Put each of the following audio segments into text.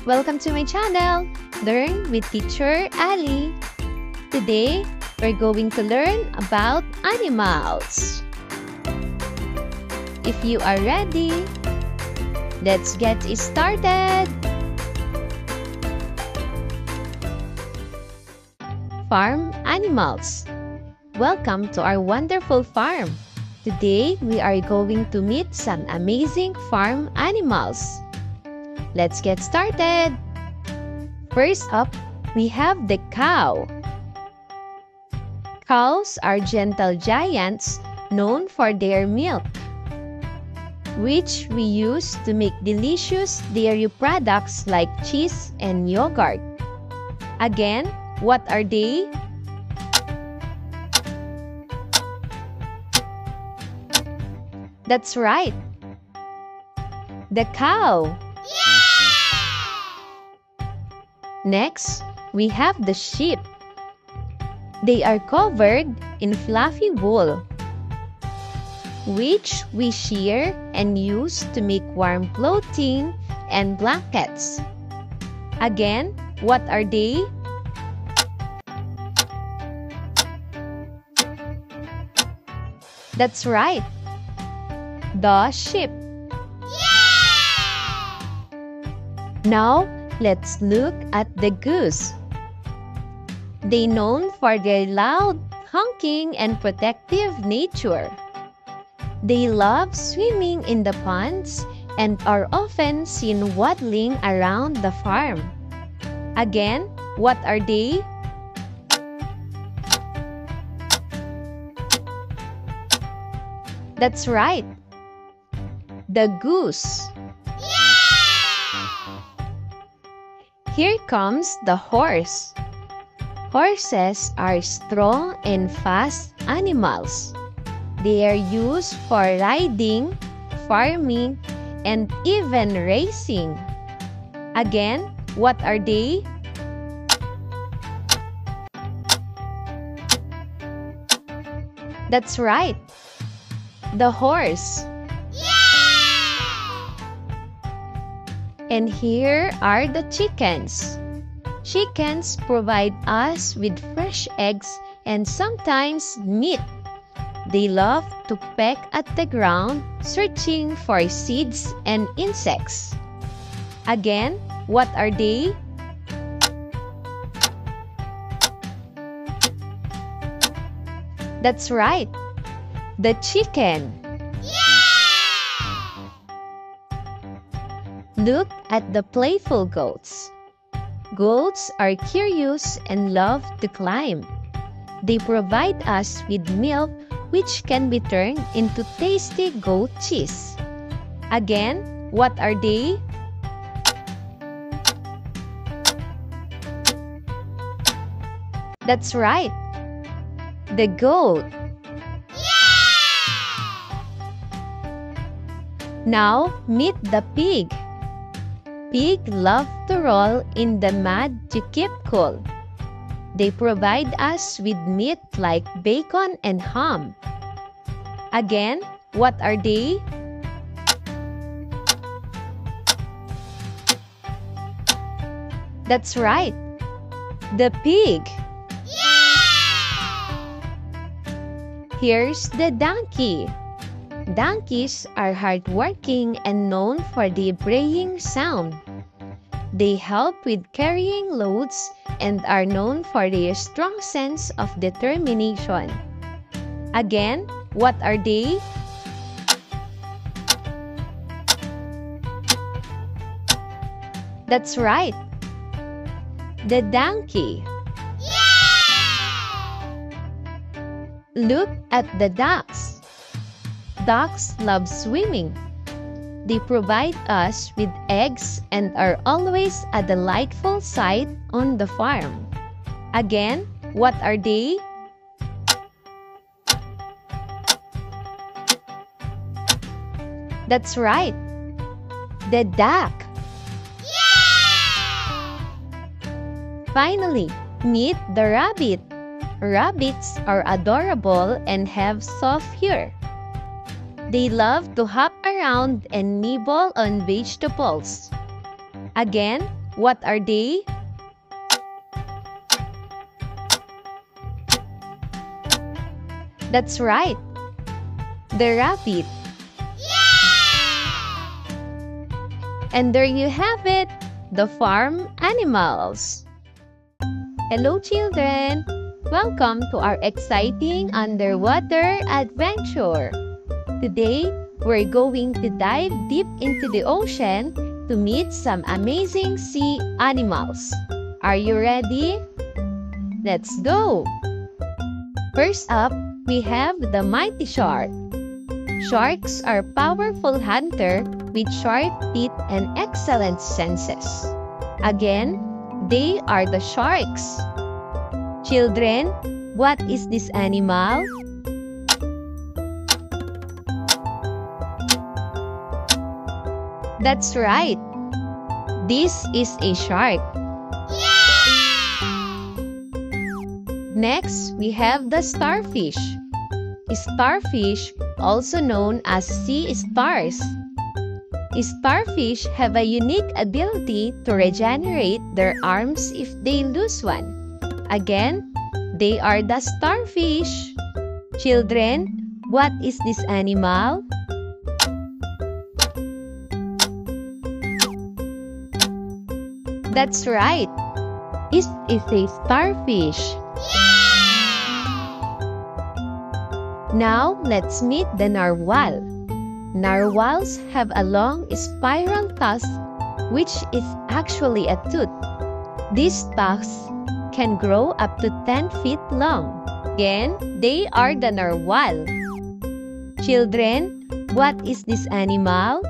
Welcome to my channel, Learn with Teacher Ali. Today, we're going to learn about animals. If you are ready, let's get started. Farm animals. Welcome to our wonderful farm. Today, we are going to meet some amazing farm animals. Let's get started. First up, we have the cow. Cows are gentle giants known for their milk, which we use to make delicious dairy products like cheese and yogurt. Again, what are they? That's right, the cow. Next, we have the sheep. They are covered in fluffy wool, which we shear and use to make warm clothing and blankets. Again, what are they? That's right, the sheep. Now, let's look at the goose. They're known for their loud honking and protective nature. They love swimming in the ponds and are often seen waddling around the farm. Again, what are they? That's right, the goose. Here comes the horse. Horses are strong and fast animals. They are used for riding, farming, and even racing. Again, what are they? That's right, the horse. And here are the chickens. Chickens provide us with fresh eggs and sometimes meat. They love to peck at the ground, searching for seeds and insects. Again, what are they? That's right, the chicken. Look at the playful goats. Goats are curious and love to climb. They provide us with milk which can be turned into tasty goat cheese. Again, what are they? That's right, the goat. Now, meet the pig. Pigs love to roll in the mud to keep cool. They provide us with meat like bacon and ham. Again, what are they? That's right, the pig. Here's the donkey. Donkeys are hardworking and known for their braying sound. They help with carrying loads and are known for their strong sense of determination. Again, what are they? That's right, the donkey. Look at the ducks. Ducks love swimming. They provide us with eggs and are always a delightful sight on the farm. Again, what are they? That's right, the duck. Finally, meet the rabbit. Rabbits are adorable and have soft fur. They love to hop around and nibble on vegetables. Again, What are they? That's right, the rabbit. And there you have it, the farm animals. Hello children! Welcome to our exciting underwater adventure. Today, we're going to dive deep into the ocean to meet some amazing sea animals. Are you ready? Let's go! First up, we have the mighty shark. Sharks are powerful hunters with sharp teeth and excellent senses. Again, they are the sharks. Children, what is this animal? That's right. This is a shark. Next, we have the starfish. Starfish, also known as sea stars. Starfish have a unique ability to regenerate their arms if they lose one. Again, they are the starfish. Children, what is this animal? That's right. It is a starfish. Now, let's meet the narwhal. Narwhals have a long spiral tusk, which is actually a tooth. These tusks can grow up to 10 feet long. Again, they are the narwhal. Children, what is this animal?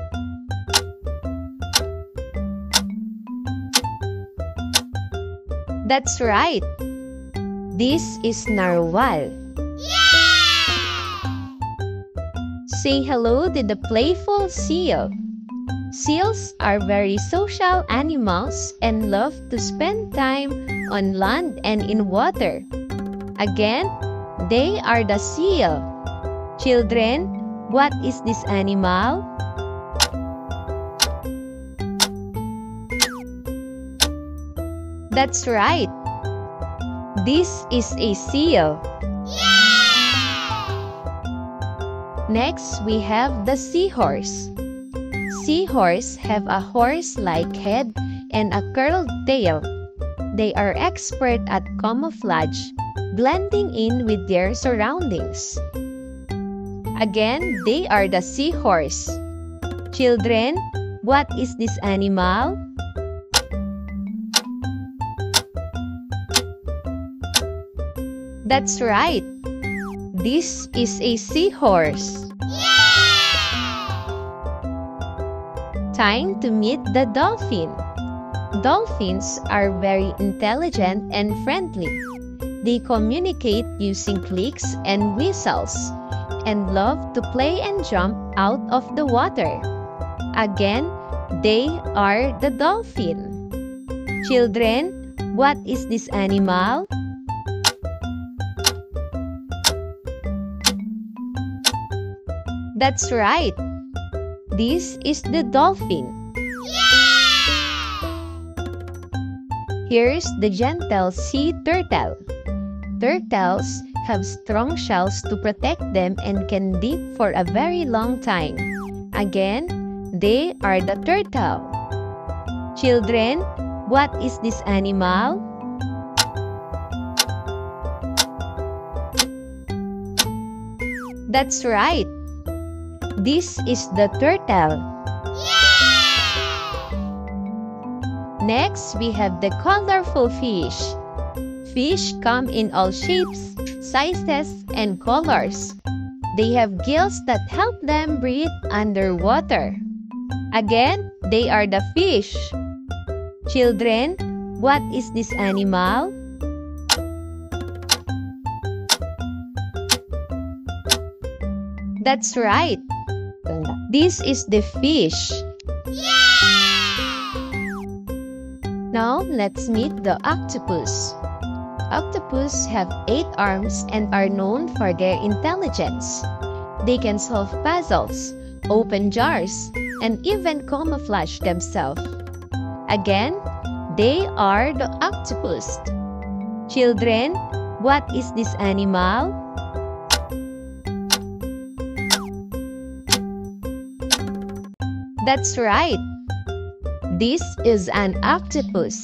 That's right. This is narwhal. Say hello to the playful seal. Seals are very social animals and love to spend time on land and in water. Again, they are the seal. Children, what is this animal? That's right. This is a seal. Next, we have the seahorse. Seahorse have a horse-like head and a curled tail. They are expert at camouflage, blending in with their surroundings. Again, they are the seahorse. Children, what is this animal? That's right. This is a seahorse. Time to meet the dolphin. Dolphins are very intelligent and friendly. They communicate using clicks and whistles and love to play and jump out of the water. Again, they are the dolphin. Children, what is this animal? That's right. This is the dolphin. Here's the gentle sea turtle. Turtles have strong shells to protect them and can live for a very long time. Again, they are the turtle. Children, what is this animal? That's right. This is the turtle. Next, we have the colorful fish. Fish come in all shapes, sizes, and colors. They have gills that help them breathe underwater. Again, they are the fish. Children, what is this animal? That's right. This is the fish. Now, let's meet the octopus. Octopus have 8 arms and are known for their intelligence. They can solve puzzles, open jars, and even camouflage themselves. Again, They are the octopus. Children, what is this animal? That's right. This is an octopus.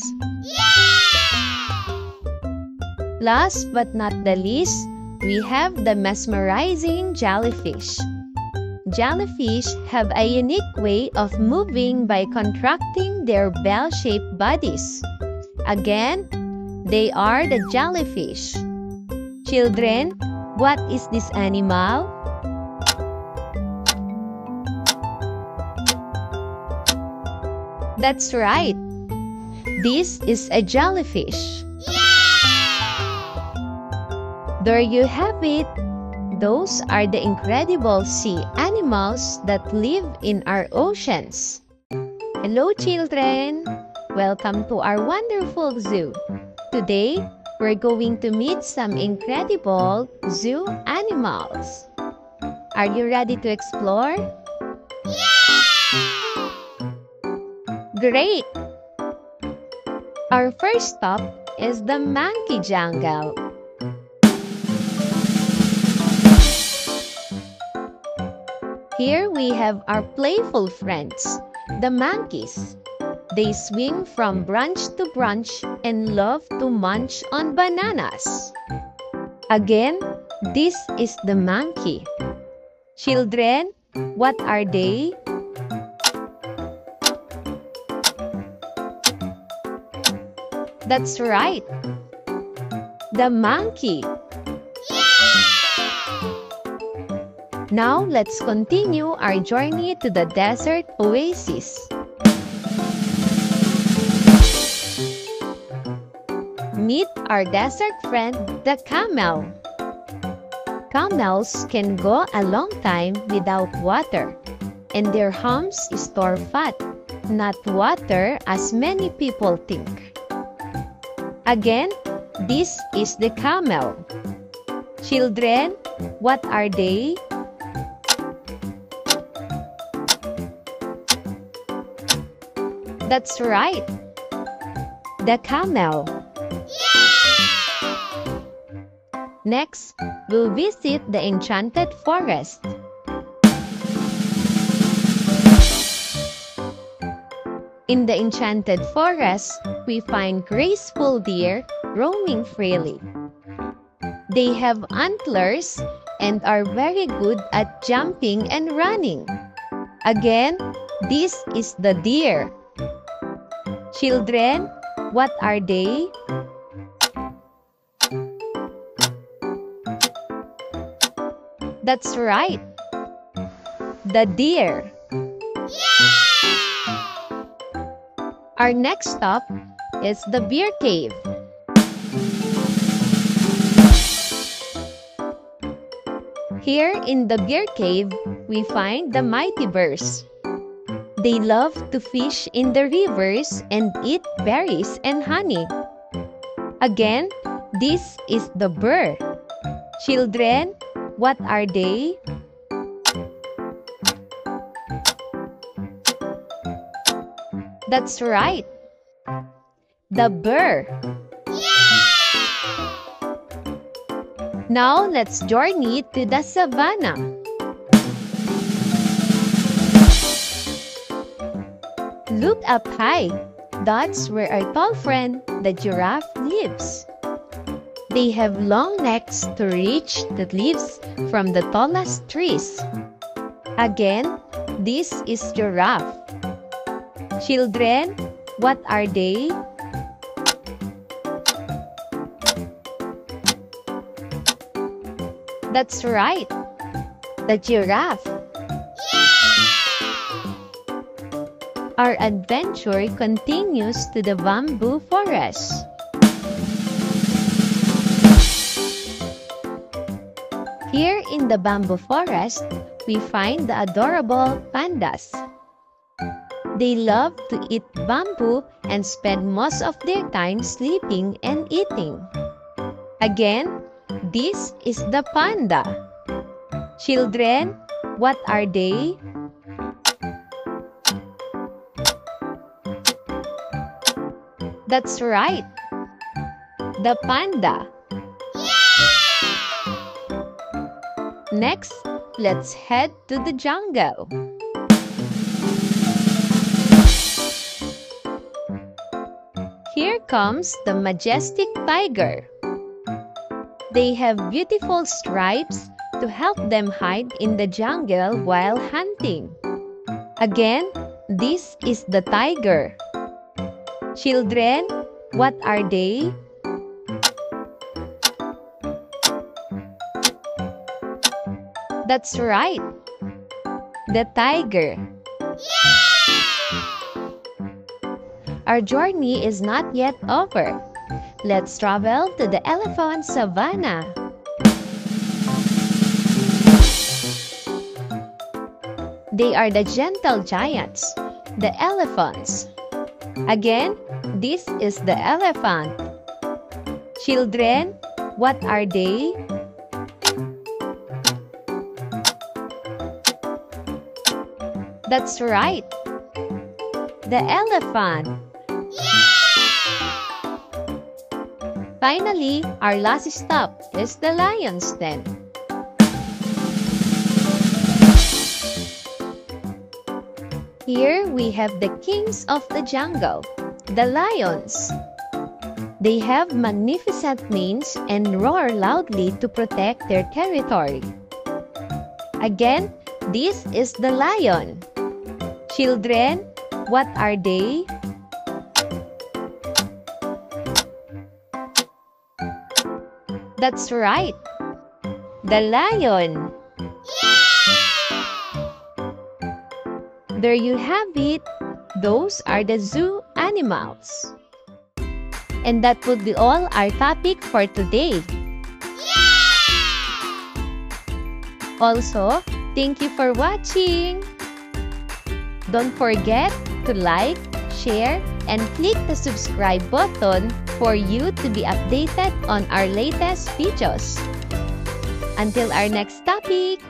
Last but not the least, we have the mesmerizing jellyfish. Jellyfish have a unique way of moving by contracting their bell-shaped bodies. Again, they are the jellyfish. Children, what is this animal? That's right. This is a jellyfish. There you have it. Those are the incredible sea animals that live in our oceans. Hello, children. Welcome to our wonderful zoo. Today, we're going to meet some incredible zoo animals. Are you ready to explore? Great! Our first stop is the monkey jungle. Here we have our playful friends, the monkeys. They swing from branch to branch and love to munch on bananas. Again, this is the monkey. Children, what are they? That's right. The monkey. Now let's continue our journey to the desert oasis. Meet our desert friend, the camel. Camels can go a long time without water, and their humps store fat, not water as many people think. Again, this is the camel. Children, what are they? That's right. The camel. Next, we'll visit the enchanted forest. In the enchanted forest, we find graceful deer roaming freely. They have antlers and are very good at jumping and running. Again, this is the deer. Children, what are they? That's right. The deer. Our next stop is the bear cave. Here in the bear cave, we find the mighty bears. They love to fish in the rivers and eat berries and honey. Again, this is the bear. Children, what are they? That's right. The bear. Now let's journey to the savannah. Look up high. That's where our tall friend, the giraffe, lives. They have long necks to reach the leaves from the tallest trees. Again, this is giraffe. Children, what are they? That's right. The giraffe. Our adventure continues to the bamboo forest. Here in the bamboo forest, we find the adorable pandas. They love to eat bamboo and spend most of their time sleeping and eating. Again, this is the panda. Children, what are they? That's right. The panda. Next, let's head to the jungle. Here comes the majestic tiger. They have beautiful stripes to help them hide in the jungle while hunting. Again, this is the tiger. Children, what are they? That's right. The tiger. Our journey is not yet over. Let's travel to the elephant savanna. They are the gentle giants, the elephants. Again, this is the elephant. Children, what are they? That's right. The elephant. Finally, our last stop is the lion's den. Here we have the kings of the jungle, the lions. They have magnificent manes and roar loudly to protect their territory. Again, this is the lion. Children, what are they? That's right. The lion. There you have it. Those are the zoo animals. And that would be all our topic for today. Also, thank you for watching. Don't forget to like, share, and click the subscribe button for you to be updated on our latest videos. Until our next topic!